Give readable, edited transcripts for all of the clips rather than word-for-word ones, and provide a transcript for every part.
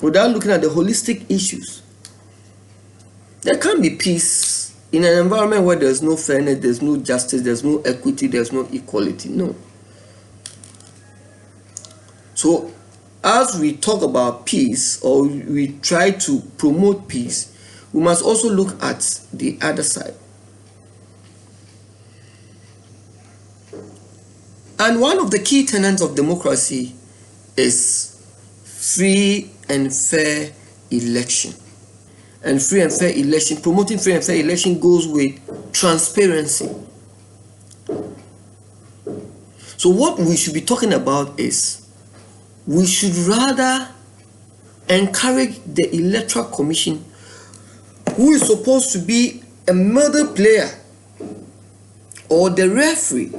without looking at the holistic issues. There can't be peace in an environment where there's no fairness, there's no justice, there's no equity, there's no equality. No. So as we talk about peace, or we try to promote peace, we must also look at the other side. And one of the key tenets of democracy is free and fair election. And free and fair election, promoting free and fair election goes with transparency. So what we should be talking about is, we should rather encourage the Electoral Commission, who is supposed to be a middle player or the referee,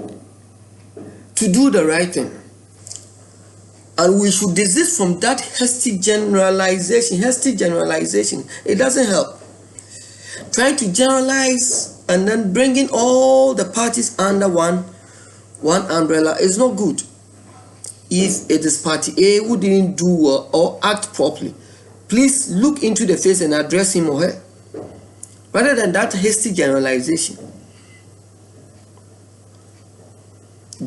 to do the right thing. And we should desist from that hasty generalization. It doesn't help. Trying to generalize and then bringing all the parties under one umbrella is not good. If it is party A who didn't do well or act properly, please look into the face and address him or her, rather than that hasty generalization.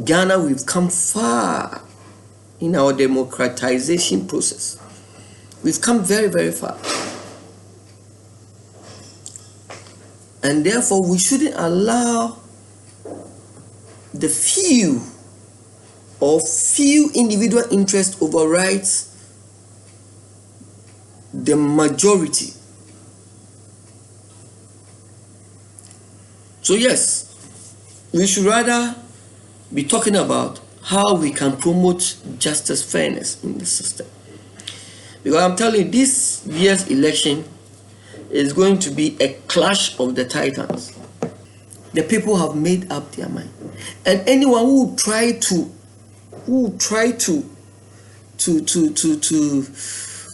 Ghana, we've come far in our democratization process. We've come very, very far. And therefore, we shouldn't allow the few individual interests overrides the majority. So yes, we should rather be talking about how we can promote justice, fairness in the system. Because I'm telling you, this year's election is going to be a clash of the titans. The people have made up their mind. And anyone who will try to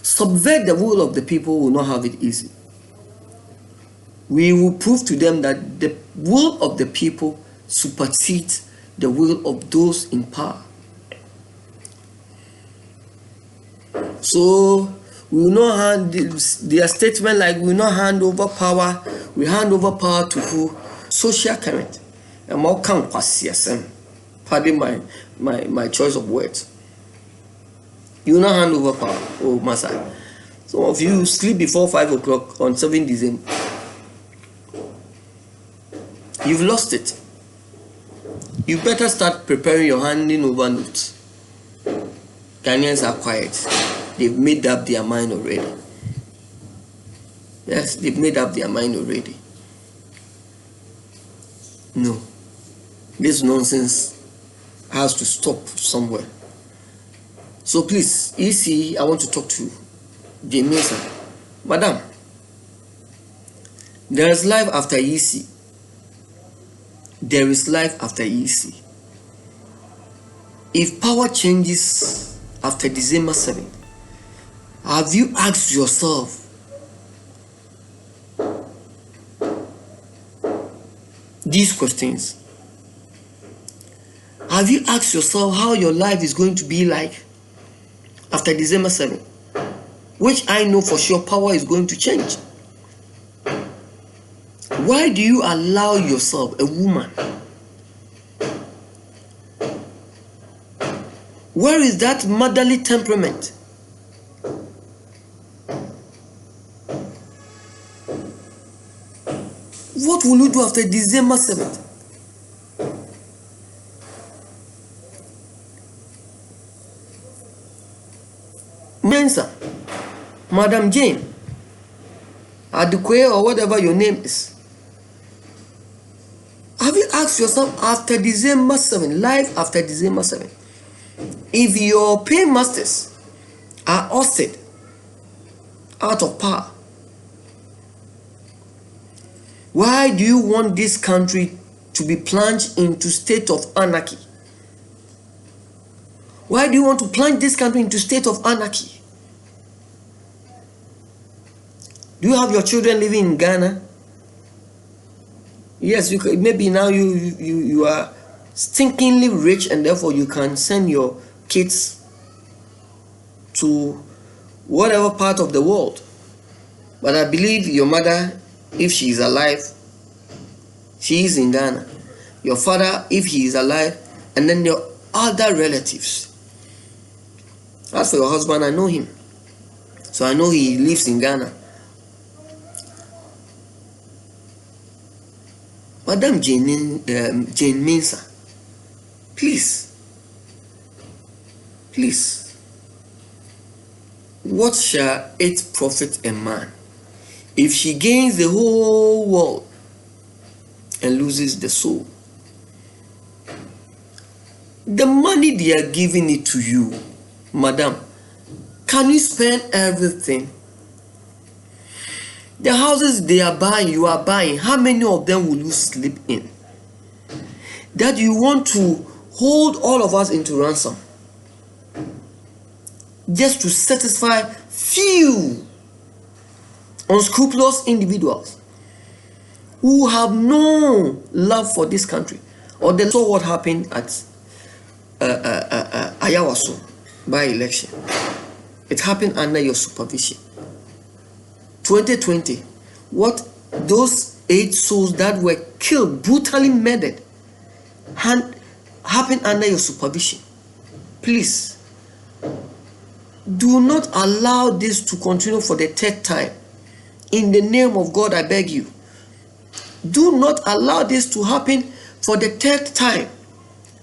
subvert the will of the people will not have it easy. We will prove to them that the will of the people supersedes the will of those in power. So we will not hand their statement like we will not hand over power. We hand over power to who? Social current. And more can pardon my choice of words. You will not hand over power. Oh, Mensah. Some of you sleep before 5 o'clock on 7 December. You've lost it. You better start preparing your handing over notes. Ghanaians are quiet. They've made up their mind already. Yes, they've made up their mind already. No. This nonsense has to stop somewhere. So please, EC, I want to talk to Mensah. Madam, there is life after EC. There is life after EC. If power changes after December 7th, have you asked yourself these questions? Have you asked yourself how your life is going to be like after December 7th? Which I know for sure power is going to change. Why do you allow yourself, a woman? Where is that motherly temperament? What will you do after December 7th? Mensah, Madam Jane, Adukwe, or whatever your name is. Have you asked yourself after December 7th, life after December 7th, if your paymasters are ousted out of power, why do you want this country to be plunged into state of anarchy? Why do you want to plunge this country into state of anarchy? Do you have your children living in Ghana? Yes, you could, maybe now you are stinkingly rich and therefore you can send your kids to whatever part of the world. But I believe your mother, if she is alive, she is in Ghana. Your father, if he is alive, and then your other relatives. As for your husband, I know him. So I know he lives in Ghana. Madam Jane Mensah, please, what shall it profit a man if she gains the whole world and loses the soul? The money they are giving it to you, madam, can you spend everything? The houses they are buying, you are buying, how many of them will you sleep in? That you want to hold all of us into ransom just to satisfy few unscrupulous individuals who have no love for this country. Or they saw what happened at Ayawaso by election. It happened under your supervision. 2020, what those 8 souls that were killed, brutally murdered, happened under your supervision. Please, do not allow this to continue for the 3rd time. In the name of God, I beg you. Do not allow this to happen for the 3rd time.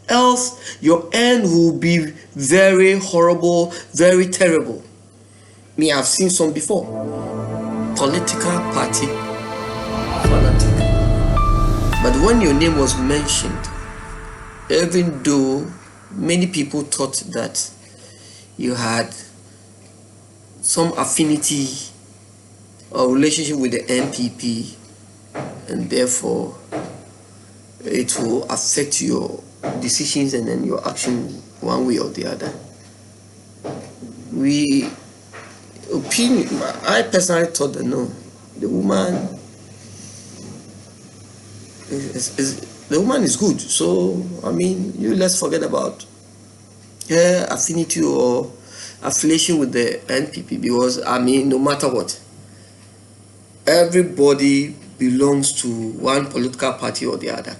Else, your end will be very horrible, very terrible. Me, I've seen some before. Political party fanatic. But when your name was mentioned, even though many people thought that you had some affinity or relationship with the NPP, and therefore it will affect your decisions and then your action one way or the other. I personally thought that no, the woman is good. So I mean, let's forget about her affinity or affiliation with the NPP, because I mean, no matter what, everybody belongs to one political party or the other.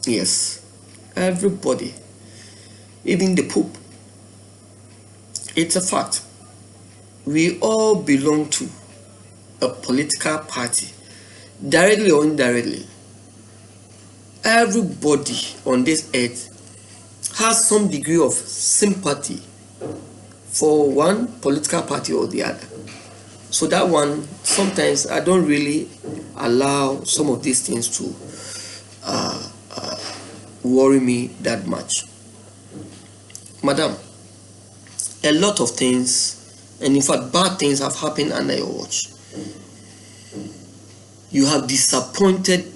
Yes, everybody, even the Pope. It's a fact. We all belong to a political party, directly or indirectly. Everybody on this earth has some degree of sympathy for one political party or the other. So that one, sometimes I don't really allow some of these things to worry me that much. Madam, a lot of things, and in fact bad things, have happened under your watch. You have disappointed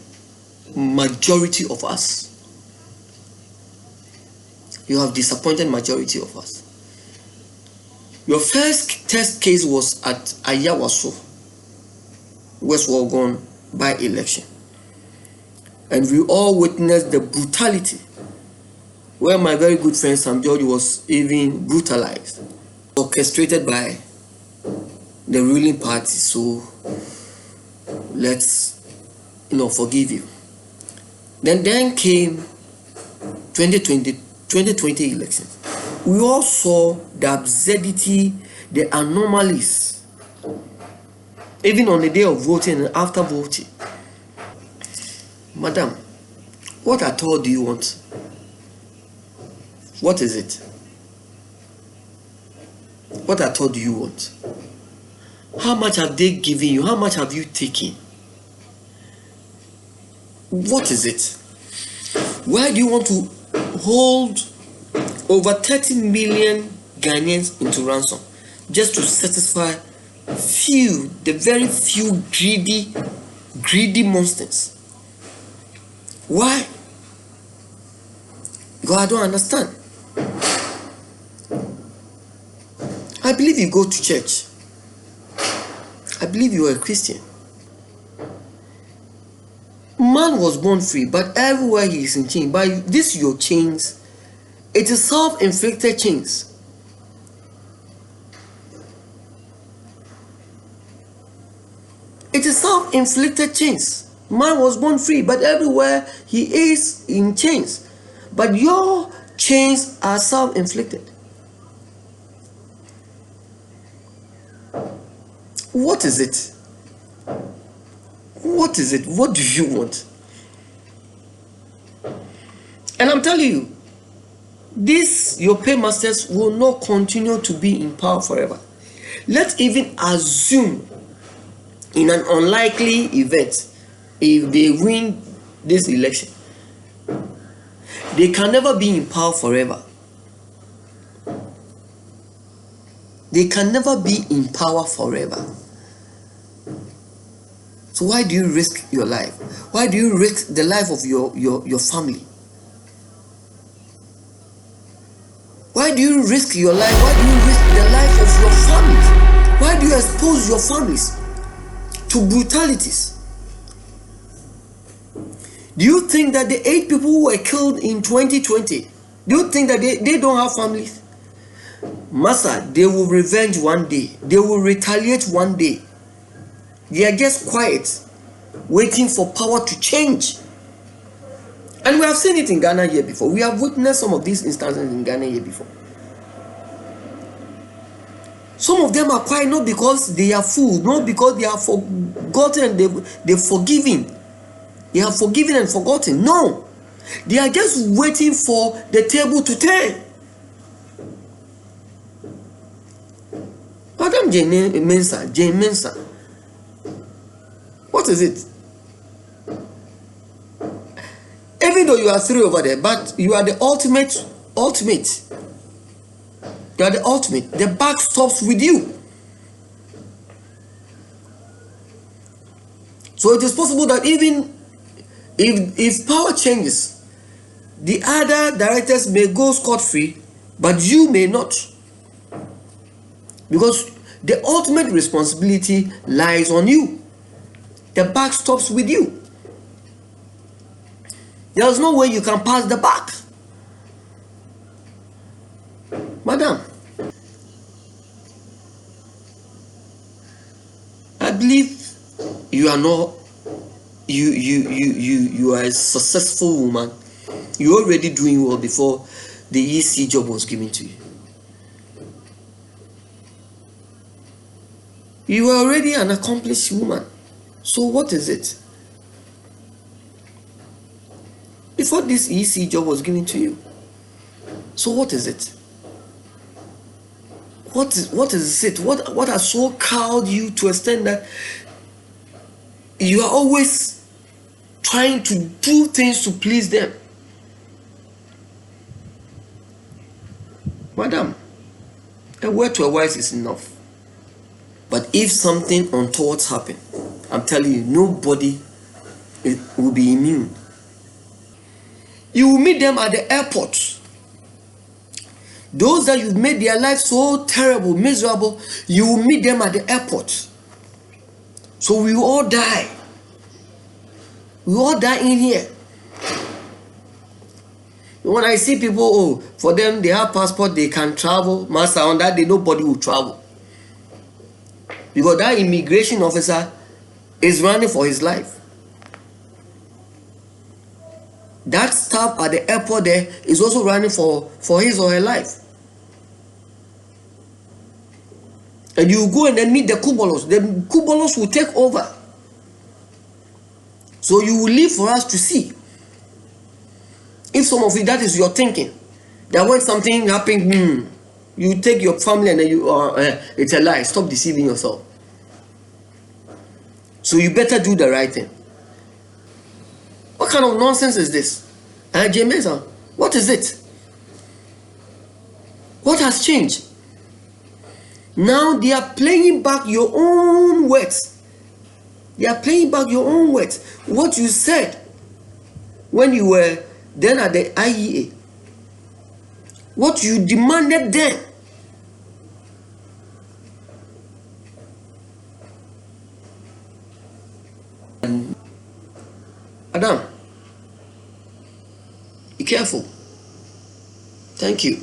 majority of us. You have disappointed majority of us. Your first test case was at Ayawaso, West Wuogon by election. And we all witnessed the brutality, where my very good friend Sam George was even brutalized, orchestrated by the ruling party. So let's forgive you. Then came 2020 elections. We all saw the absurdity, the anomalies, even on the day of voting and after voting. Madam, what at all do you want? What is it? What at all do you want? How much have they given you? How much have you taken? What is it? Why do you want to hold over 30 million Ghanaians into ransom just to satisfy the very few greedy monsters? Why? Because I don't understand. I believe you go to church. I believe you are a Christian. Man was born free, but everywhere he is in chains. By this your chains, it is self-inflicted chains. It is self-inflicted chains. Man was born free, but everywhere he is in chains. But your chains are self-inflicted. What is it? What is it? What do you want? And I'm telling you, these your paymasters will not continue to be in power forever. Let's even assume, in an unlikely event, if they win this election, they can never be in power forever. They can never be in power forever. So why do you risk your life? Why do you risk the life of your family? Why do you risk your life? Why do you risk the life of your families? Why do you expose your families to brutalities? Do you think that the 8 people who were killed in 2020, do you think that they don't have families? Mensah, they will revenge one day. They will retaliate one day. They are just quiet, waiting for power to change. And we have seen it in Ghana here before. We have witnessed some of these instances in Ghana here before. Some of them are quiet not because they are fools, not because they have forgotten and they've forgiven. They have forgiven and forgotten. No. They are just waiting for the table to turn. Madam Jane Mensah. What is it? Even though you are 3 over there, but you are the ultimate. You are the ultimate. The buck stops with you. So it is possible that even if power changes, the other directors may go scot-free, but you may not. Because the ultimate responsibility lies on you. The buck stops with you. There's no way you can pass the buck. Madam, I believe you are not, you are a successful woman. You're already doing well before the EC job was given to you. You are already an accomplished woman. So what is it? Before this EC job was given to you. So what is it? What is it? What has so cowed you to extend that you are always trying to do things to please them? Madam, a word to a wise is enough. But if something untoward happens, I'm telling you, nobody will be immune. You will meet them at the airport. Those that you've made their life so terrible, miserable, you will meet them at the airport. So we will all die. We all die in here. When I see people, for them, they have passport, they can travel. Mensah, on that day, nobody will travel. Because that immigration officer is running for his life. That staff at the airport there is also running for his or her life. And you go and then meet the Kubolos. The Kubolos will take over. So you will leave for us to see. If some of you, that is your thinking, that when something happens, you take your family and then it's a lie. Stop deceiving yourself. So you better do the right thing. What kind of nonsense is this? Jane Mensah, what is it? What has changed? Now they are playing back your own words. They are playing back your own words. What you said when you were then at the IEA. What you demanded then. Adam, be careful. Thank you.